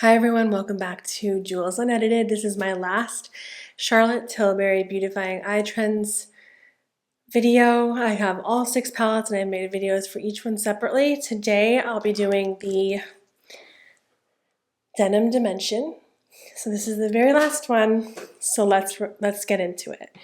Hi everyone, welcome back to Jules Unedited. This is my last Charlotte Tilbury Beautifying Eye Trends video. I have all 6 palettes and I made videos for each one separately. Today I'll be doing the Denim Dimension. So this is the very last one, so let's get into it.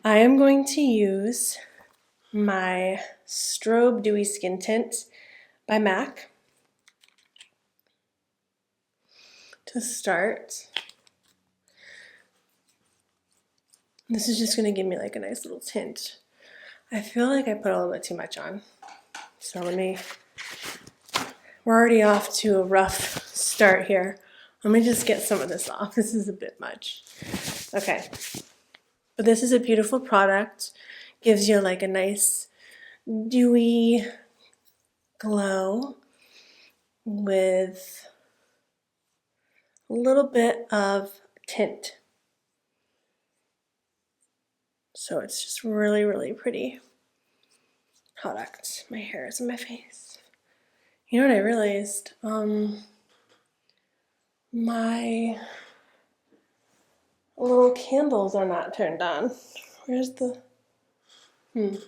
I am going to use my Strobe Dewy Skin Tint by MAC to start. This is just going to give me like a nice little tint. I feel like I put a little bit too much on. So we're already off to a rough start here. Let me just get some of this off. This is a bit much. Okay. But this is a beautiful product. Gives you like a nice dewy glow with a little bit of tint. So it's just really, really pretty product. My hair is in my face. You know what I realized? My little candles are not turned on. Where's the... My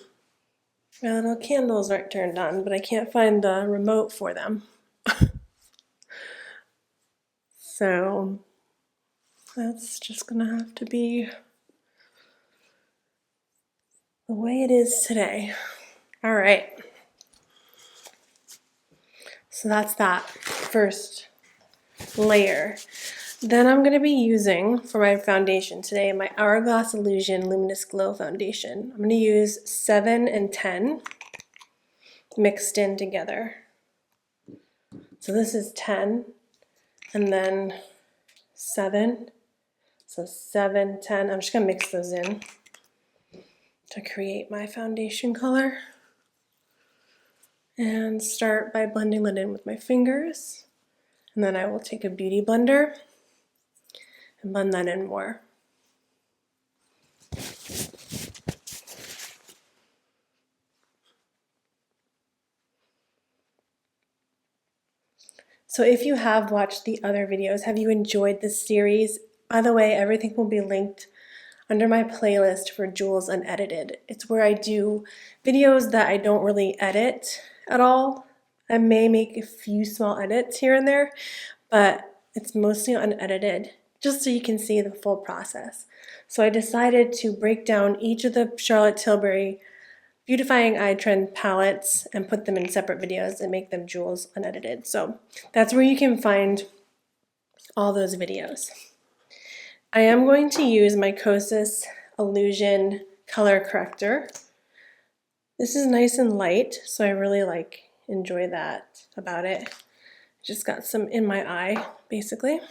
little candles aren't turned on, but I can't find the remote for them. So that's just gonna have to be the way it is today. All right. So that's that first layer. Then I'm going to be using, for my foundation today, my Hourglass Illusion Luminous Glow Foundation. I'm going to use 7 and 10 mixed in together. So this is 10 and then 7. So 7, 10. I'm just going to mix those in to create my foundation color. And start by blending that in with my fingers. And then I will take a beauty blender and blend that in more. So if you have watched the other videos, have you enjoyed this series? By the way, everything will be linked under my playlist for Jules Unedited. It's where I do videos that I don't really edit at all. I may make a few small edits here and there, but it's mostly unedited, just so you can see the full process. So I decided to break down each of the Charlotte Tilbury Beautifying Eye Trend palettes and put them in separate videos and make them Jules Unedited. So that's where you can find all those videos. I am going to use my Kosas Illusion Color Corrector. This is nice and light, so I really enjoy that about it. Just got some in my eye, basically.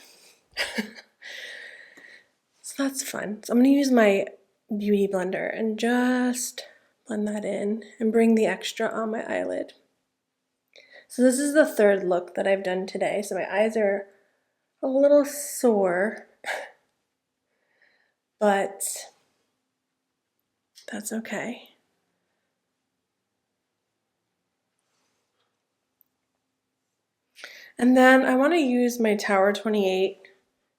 So that's fun. So I'm going to use my beauty blender and just blend that in and bring the extra on my eyelid. So this is the third look that I've done today. So my eyes are a little sore, but that's okay. And then I want to use my Tower 28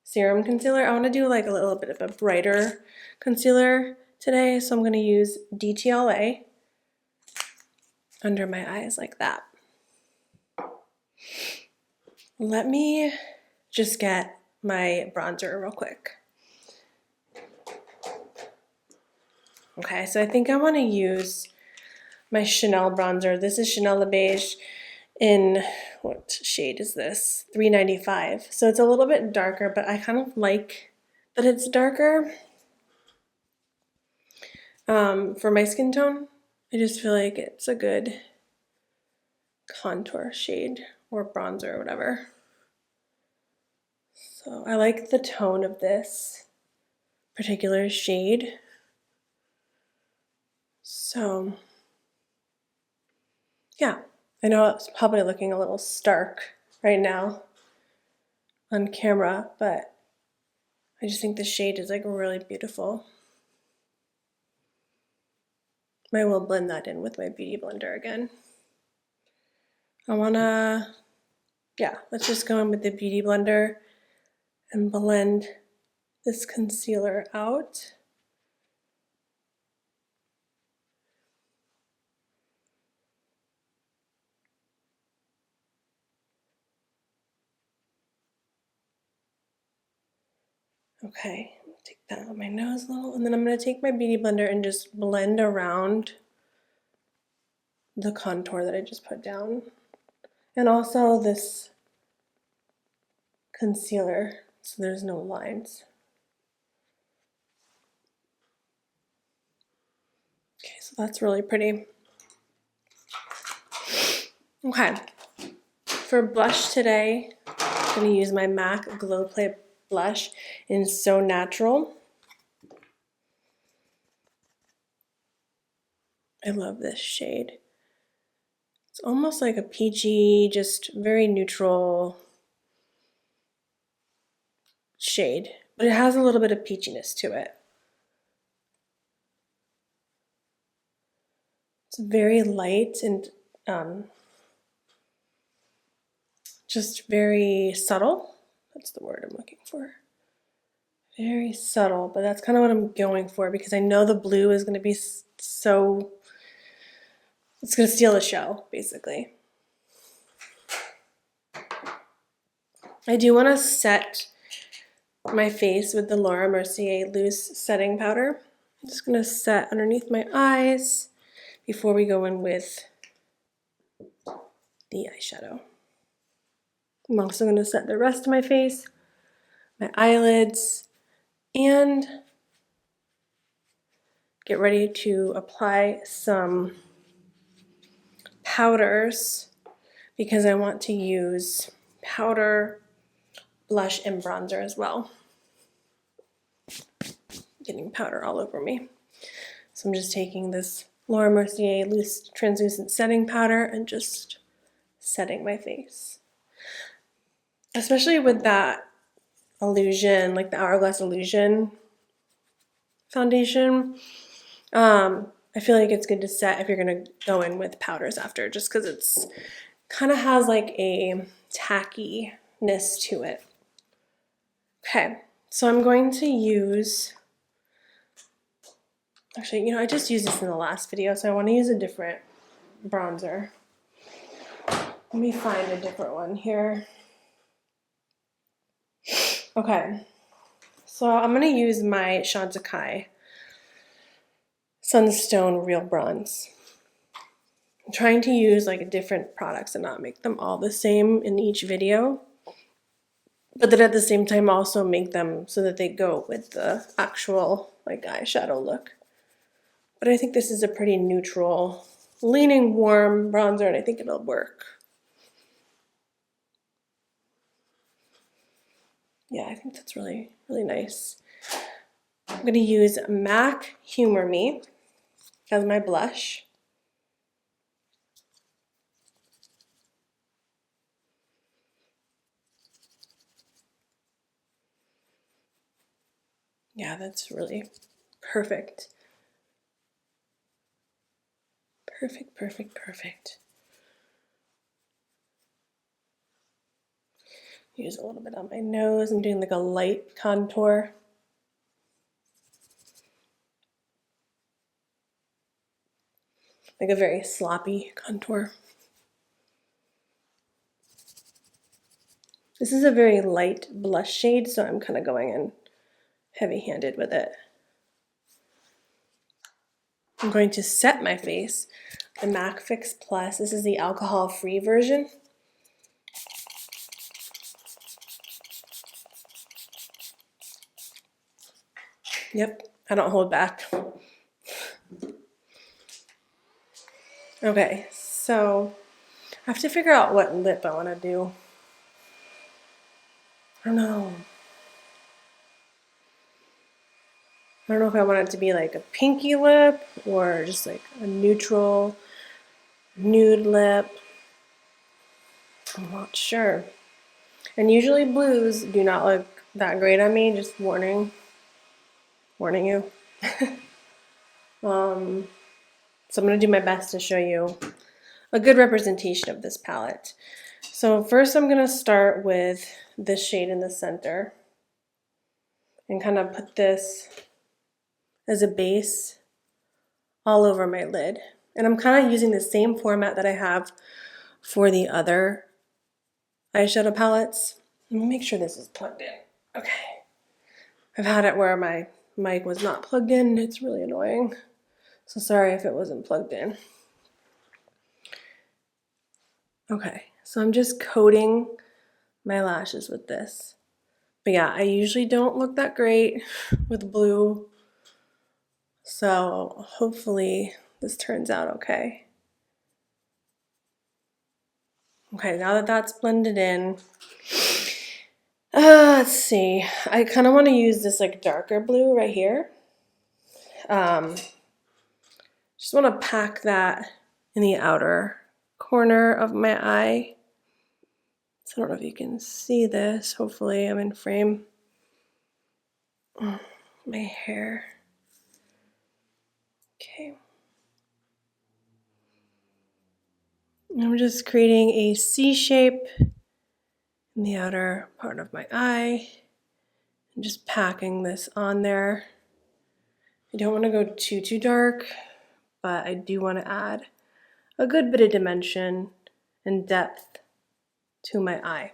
Serum Concealer. I want to do like a little bit of a brighter concealer today. So I'm going to use DTLA under my eyes like that. Let me just get my bronzer real quick. Okay, so I think I want to use my Chanel bronzer. This is Chanel Le Beige in, what shade is this? 395. So it's a little bit darker, but I kind of like that it's darker. For my skin tone, I just feel like it's a good contour shade or bronzer or whatever. So I like the tone of this particular shade. So yeah, I know it's probably looking a little stark right now on camera, but I just think the shade is like really beautiful. I will blend that in with my beauty blender again. I want to Yeah, let's just go in with the Beauty Blender and blend this concealer out. Okay, take that on my nose a little, and then I'm going to take my Beauty Blender and just blend around the contour that I just put down. And also this concealer, so there's no lines. Okay, so that's really pretty. Okay, for blush today, I'm going to use my MAC Glow Play blush in So Natural. I love this shade. It's almost like a peachy, just very neutral shade, but it has a little bit of peachiness to it. It's very light and just very subtle. That's the word I'm looking for. Very subtle, but that's kind of what I'm going for because I know the blue is going to be so, it's going to steal the show, basically. I do want to set my face with the Laura Mercier loose setting powder. I'm just going to set underneath my eyes before we go in with the eyeshadow. I'm also going to set the rest of my face, my eyelids, and get ready to apply some powders because I want to use powder, blush, and bronzer as well. Getting powder all over me. So I'm just taking this Laura Mercier loose translucent setting powder and just setting my face. Especially with that illusion, like the Hourglass Illusion foundation, I feel like it's good to set if you're gonna go in with powders after, just because it's kind of has like a tackiness to it. Okay, so I'm going to use, actually, you know, I just used this in the last video, so I want to use a different bronzer. Let me find a different one here. Okay, so I'm going to use my Chantecaille Sunstone Real Bronze. I'm trying to use like different products and not make them all the same in each video, but then at the same time also make them so that they go with the actual like eyeshadow look. But I think this is a pretty neutral, leaning warm bronzer, and I think it'll work. Yeah, I think that's really, really nice. I'm going to use MAC Humor Me as my blush. Yeah, that's really perfect. Perfect, perfect, perfect. Use a little bit on my nose. I'm doing like a light contour. Like a very sloppy contour. This is a very light blush shade, so I'm kind of going in heavy-handed with it. I'm going to set my face. The MAC Fix Plus. This is the alcohol-free version. Yep, I don't hold back. Okay, so I have to figure out what lip I want to do. I don't know. I don't know if I want it to be like a pinky lip or just like a neutral nude lip. I'm not sure. And usually blues do not look that great on me, just warning you. So I'm going to do my best to show you a good representation of this palette. So first I'm gonna start with this shade in the center and kind of put this as a base all over my lid. And I'm kind of using the same format that I have for the other eyeshadow palettes. Let me make sure this is plugged in. Okay. I've had it where my mic was not plugged in. It's really annoying. So sorry if it wasn't plugged in. Okay, so I'm just coating my lashes with this. But yeah, I usually don't look that great with blue. So hopefully this turns out okay. Okay, now that that's blended in, let's see. I kind of want to use this like darker blue right here. Just want to pack that in the outer corner of my eye. So I don't know if you can see this. Hopefully I'm in frame. My hair. Okay. I'm just creating a C shape in the outer part of my eye and just packing this on there. I don't want to go too dark, but I do want to add a good bit of dimension and depth to my eye.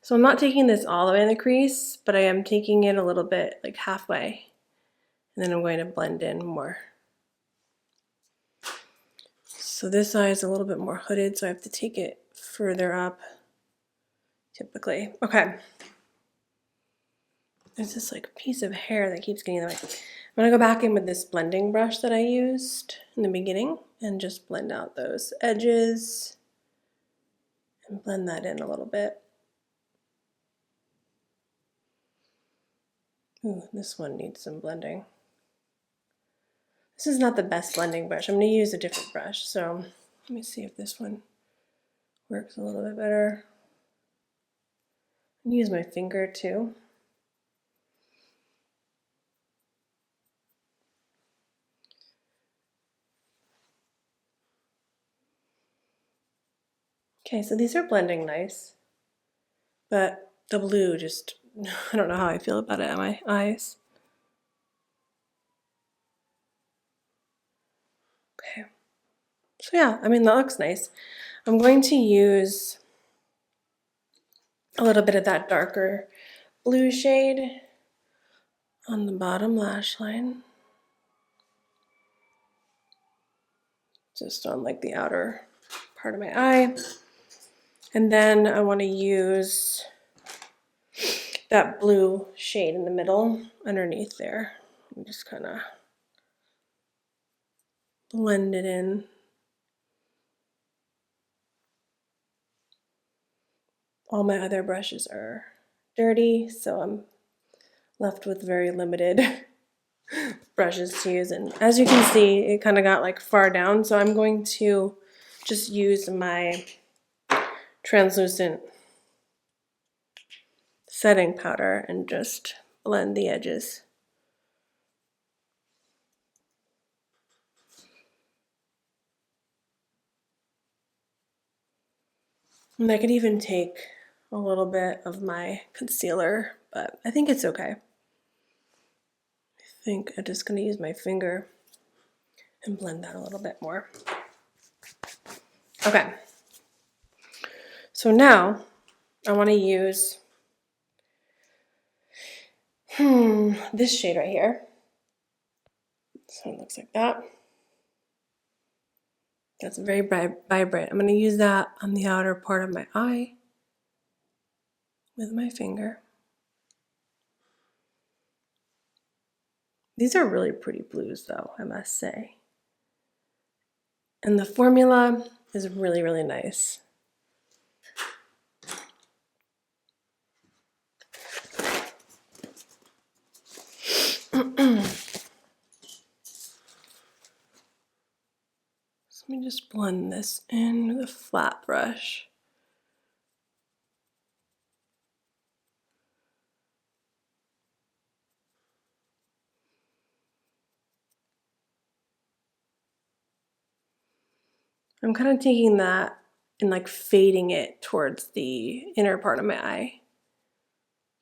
So I'm not taking this all the way in the crease, but I am taking it a little bit like halfway, and then I'm going to blend in more. So this eye is a little bit more hooded, so I have to take it further up typically. Okay. There's this like piece of hair that keeps getting in the way. I'm gonna go back in with this blending brush that I used in the beginning and just blend out those edges and blend that in a little bit. Ooh, this one needs some blending. This is not the best blending brush. I'm gonna use a different brush. So let me see if this one works a little bit better. I'm gonna use my finger too. Okay, so these are blending nice, but the blue just, I don't know how I feel about it on my eyes. Okay, so yeah, I mean, that looks nice. I'm going to use a little bit of that darker blue shade on the bottom lash line, just on like the outer part of my eye. And then I want to use that blue shade in the middle underneath there. And just kind of blend it in. All my other brushes are dirty, so I'm left with very limited brushes to use. And as you can see, it kind of got like far down, so I'm going to just use my translucent setting powder and just blend the edges. And I could even take a little bit of my concealer, but I think it's okay. I think I'm just gonna use my finger and blend that a little bit more. Okay. So now I want to use this shade right here. So it looks like that. That's very vibrant. I'm going to use that on the outer part of my eye with my finger. These are really pretty blues though, I must say. And the formula is really, really nice. So let me just blend this in with a flat brush. I'm kind of taking that and like fading it towards the inner part of my eye,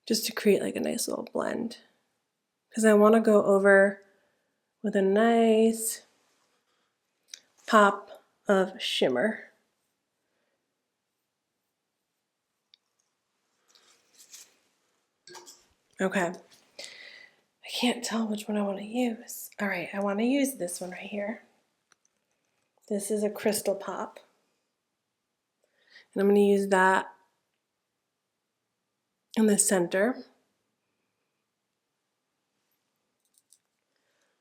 just to create like a nice little blend. Because I want to go over with a nice pop of shimmer. Okay. I can't tell which one I want to use. All right, I want to use this one right here. This is a crystal pop. And I'm going to use that in the center.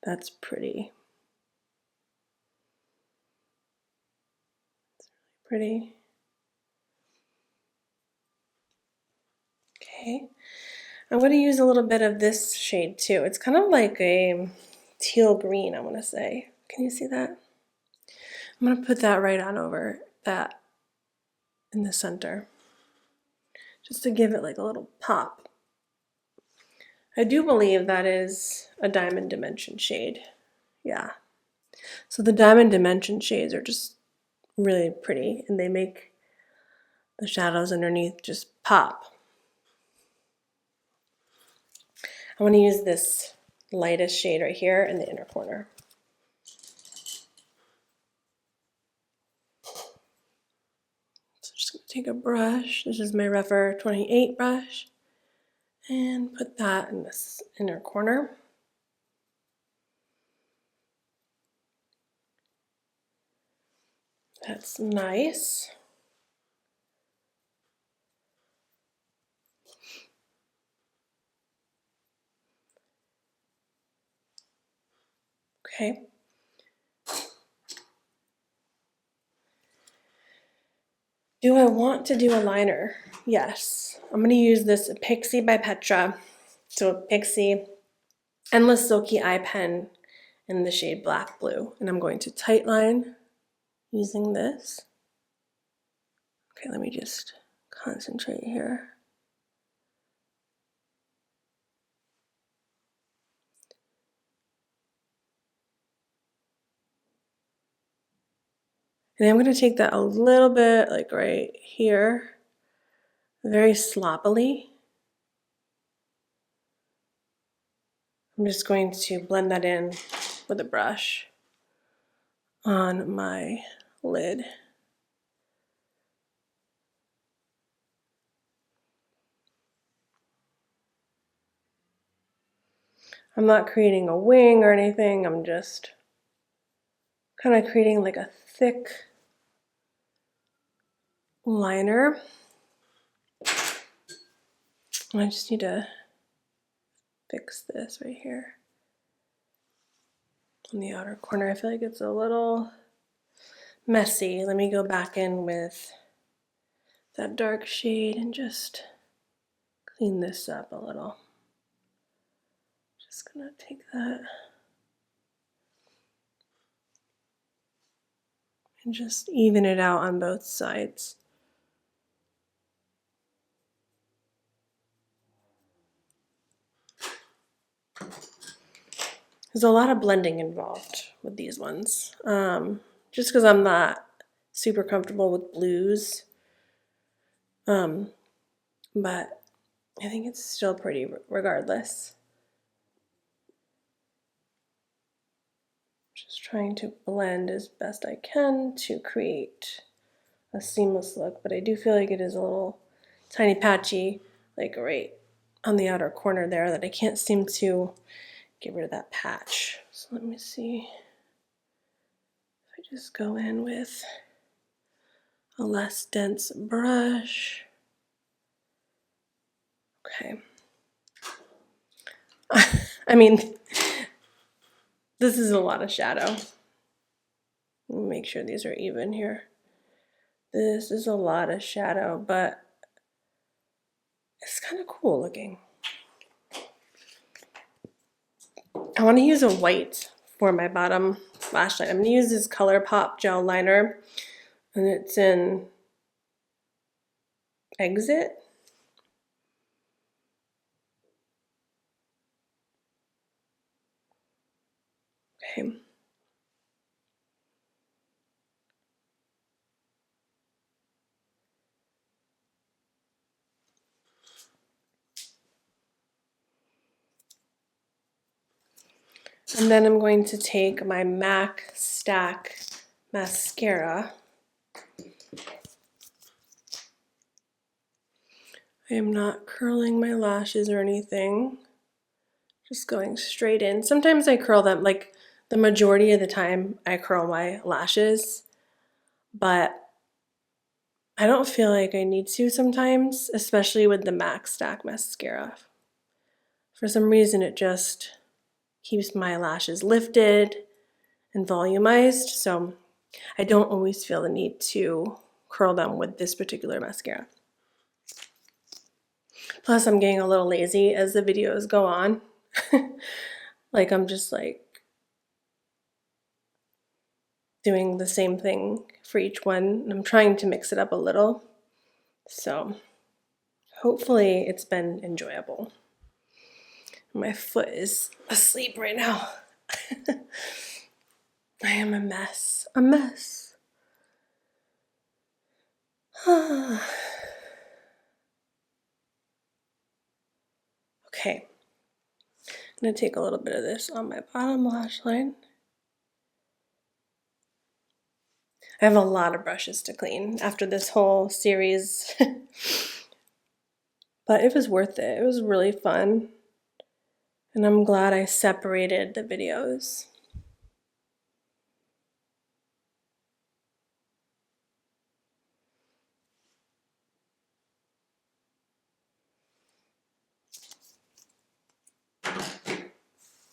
That's pretty. It's really pretty. Okay. I'm going to use a little bit of this shade too. It's kind of like a teal green, I want to say. Can you see that? I'm going to put that right on over that in the center, just to give it like a little pop. I do believe that is a diamond dimension shade. Yeah. So the diamond dimension shades are just really pretty, and they make the shadows underneath just pop. I want to use this lightest shade right here in the inner corner. So just going to take a brush. This is my Refer 28 brush, and put that in this inner corner. That's nice. Okay. Do I want to do a liner? Yes. I'm going to use this Pixie by Petra. So Pixie Endless Silky Eye Pen in the shade Black Blue. And I'm going to tightline using this. Okay, let me just concentrate here. And I'm going to take that a little bit, like right here, very sloppily. I'm just going to blend that in with a brush on my lid. I'm not creating a wing or anything, I'm just kind of creating like a thick liner. And I just need to fix this right here on the outer corner. I feel like it's a little messy. Let me go back in with that dark shade and just clean this up a little. Just gonna take that and just even it out on both sides. There's a lot of blending involved with these ones, just because I'm not super comfortable with blues, but I think it's still pretty regardless. Just trying to blend as best I can to create a seamless look, but I do feel like it is a little tiny patchy, like right on the outer corner there, that I can't seem to get rid of that patch. So let me see if I just go in with a less dense brush. Okay. I mean, this is a lot of shadow. Make sure these are even here. This is a lot of shadow, but it's kind of cool looking. I want to use a white for my bottom lash line. I'm going to use this ColourPop gel liner, and it's in Exit. Okay. And then I'm going to take my MAC Stack mascara. I am not curling my lashes or anything. Just going straight in. Sometimes I curl them, like the majority of the time I curl my lashes, but I don't feel like I need to sometimes, especially with the MAC Stack mascara. For some reason it just keeps my lashes lifted and volumized, so I don't always feel the need to curl them with this particular mascara. Plus I'm getting a little lazy as the videos go on. Like I'm just like doing the same thing for each one. I'm trying to mix it up a little. So hopefully it's been enjoyable. My foot is asleep right now. I am a mess. A mess. Okay. I'm going to take a little bit of this on my bottom lash line. I have a lot of brushes to clean after this whole series. But it was worth it. It was really fun. And I'm glad I separated the videos.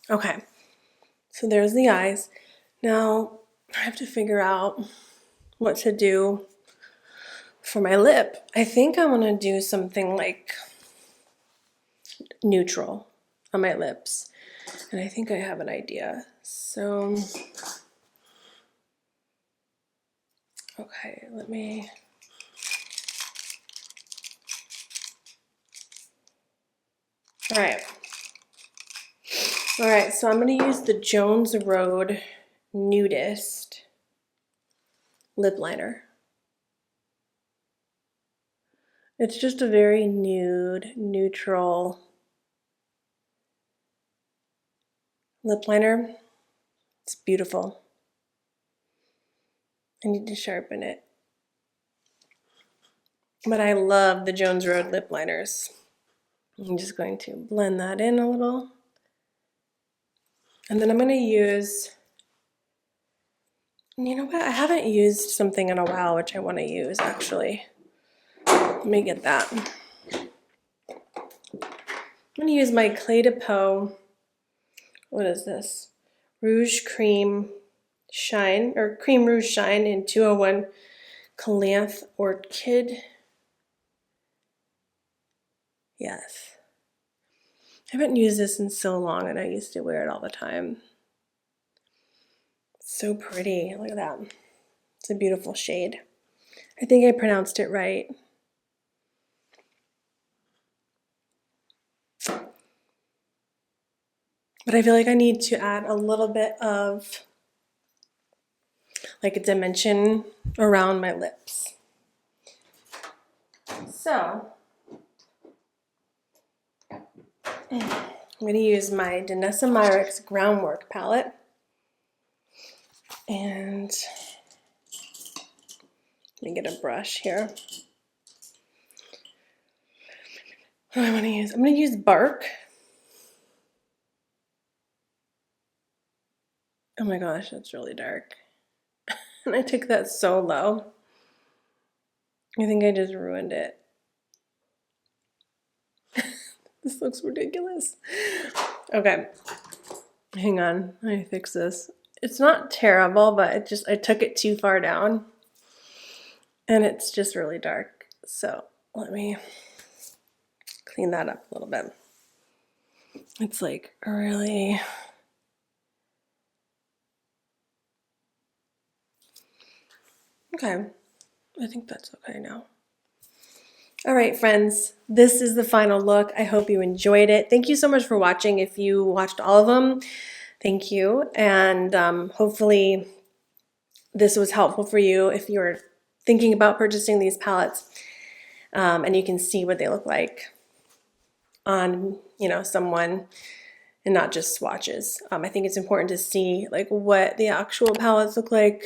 Okay, so there's the eyes. Now I have to figure out what to do for my lip. I think I want to do something like neutral on my lips. And I think I have an idea. So, okay, let me... All right, so I'm going to use the Jones Road Nudist lip liner. It's just a very nude, neutral lip liner. It's beautiful. I need to sharpen it. But I love the Jones Road lip liners. I'm just going to blend that in a little. And then I'm going to use, you know what, I haven't used something in a while which I want to use actually. Let me get that. I'm going to use my Clé de Peau, what is this? Rouge Cream Shine, or Cream Rouge Shine in 201 Calanth Orchid. Yes. I haven't used this in so long and I used to wear it all the time. It's so pretty, look at that. It's a beautiful shade. I think I pronounced it right. But I feel like I need to add a little bit of like a dimension around my lips. So I'm going to use my Danessa Myricks Groundwork palette. And let me get a brush here. What do I want to use? I'm going to use Bark. Oh my gosh, that's really dark. And I took that so low. I think I just ruined it. This looks ridiculous. Okay, hang on, let me fix this. It's not terrible, but I took it too far down. And it's just really dark. So let me clean that up a little bit. It's like really... Okay, I think that's okay now. All right, friends, this is the final look. I hope you enjoyed it. Thank you so much for watching. If you watched all of them, thank you. And hopefully this was helpful for you if you're thinking about purchasing these palettes. And you can see what they look like on, you know, someone and not just swatches. I think it's important to see like what the actual palettes look like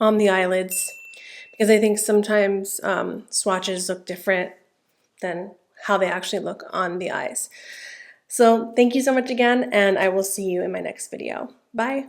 on the eyelids, because I think sometimes swatches look different than how they actually look on the eyes. So thank you so much again, and I will see you in my next video. Bye.